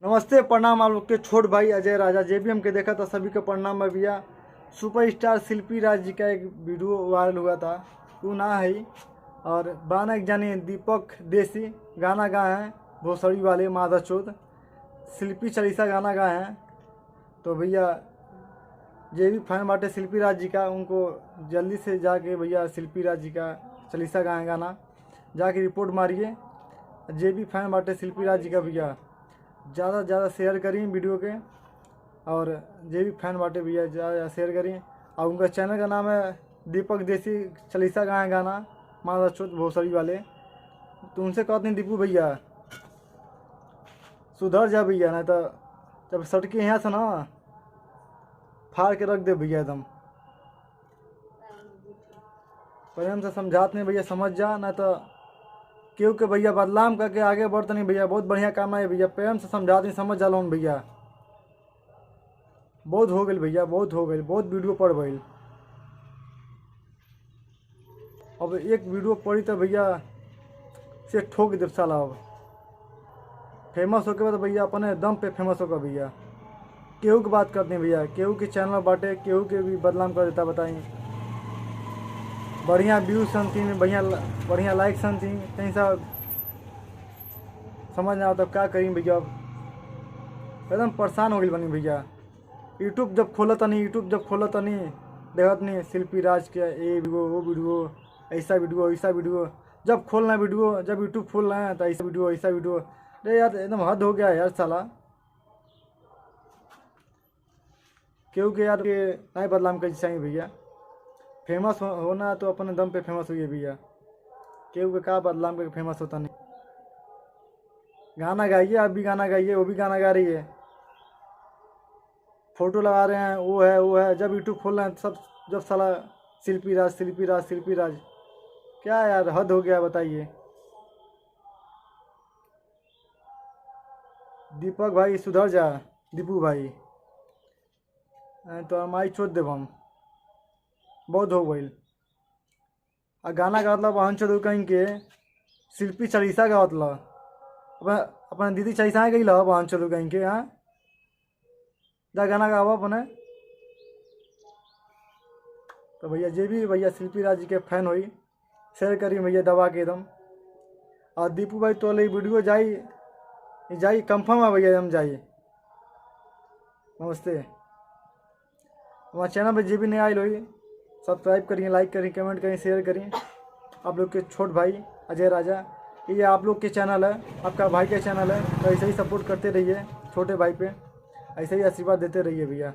नमस्ते प्रणाम आप लोग के छोट भाई अजय राजा जेबीएम के देखा था सभी का प्रणाम है भैया। सुपरस्टार शिल्पी राज जी का एक वीडियो वायरल हुआ था, तू ना है। और बाना एक जानी दीपक देसी गाना गाए हैं, भोसड़ी वाले मादा चौथ शिल्पी चालीसा गाना गाए हैं। तो भैया जे भी फैन बाटे शिल्पी राज जी का, उनको जल्दी से जाके भैया शिल्पी राज जी का चालीसा गाए गाना जाके रिपोर्ट मारिए। जे भी फैन बाटे शिल्पी राज जी का भैया ज़्यादा से ज़्यादा शेयर करें वीडियो के, और जे भी फैन बाटे भैया ज़्यादा शेयर करें। और उनका चैनल का नाम है दीपक देसी चालीसा गाए गाना मादा चौथ भोसड़ी वाले। तो उनसे कहते हैं दीपू भैया सुधर जा भैया, नहीं तो जब सटके यहाँ से ना फाड़ के रख दे भैया एकदम। प्रेम से समझाते नहीं भैया, समझ जा, नहीं तो क्योंकि भैया बदलाम करके आगे बढ़ते नहीं भैया। बहुत बढ़िया काम है भैया, प्रेम से समझाते नहीं, समझ जालो भैया। बहुत हो गई भैया, बहुत हो गई, बहुत वीडियो पड़ गई। अब एक वीडियो पड़ी तो भैया से ठोक दे साला। अब फेमस होके बाद भैया अपने दम पे फेमस होगा भैया। केहू की बात करते हैं भैया, केहू के चैनल बाटे, केहू के भी बदनाम कर देता बताई। बढ़िया व्यूज सुनती, बढ़िया लाइक सुनती, कहीं सा समझ ना आता क्या करें भैया। अब एकदम परेशान हो गई बनी भैया। यूट्यूब जब खोला तनी देखत नहीं शिल्पी राज के ये वीडियो वो वीडियो, ऐसा वीडियो जब खोलना वीडियो, जब यूट्यूब खोल रहे हैं तो ऐसा वीडियो। अरे यार एकदम हद हो गया यार साला। क्योंकि यार ये नहीं बदलाम कर चाहिए भैया। फेमस होना है तो अपने दम पे फेमस हुई है भैया। क्योंकि क्या बदलाम करके फेमस होता नहीं। गाना गाइए, आप भी गाना गाइए, वो भी गाना गा रही है, फोटो लगा रहे हैं, वो है। जब यूट्यूब खोल रहे हैं सब, जब साला शिल्पी राज क्या यार हद हो गया बताइए। दीपक भाई सुधर जा, दीपू भाई तो हमारी चोट देव हम। बहुत हो गई। आ गाना गावत बहन चोद कहीं के शिल्पी चालीसा गावत अपने दीदी चालीसा गई बहन चोद कहीं के। हाँ जा गाना गावा अपने। तो भैया जे भी भैया शिल्पी राज जी के फैन हुई शेयर करिए भैया दबा के एकदम। और दीपू भाई तो वीडियो जाई कंफर्म है भैया, हम जाइए। नमस्ते। हमारे चैनल पर जे भी नहीं आई हुई सब्सक्राइब करिए, लाइक करिए, कमेंट करिए, शेयर करिए। आप लोग के छोट भाई अजय राजा, ये आप लोग के चैनल है, आपका भाई का चैनल है, तो ऐसे ही सपोर्ट करते रहिए छोटे भाई पे, ऐसे ही आशीर्वाद देते रहिए भैया।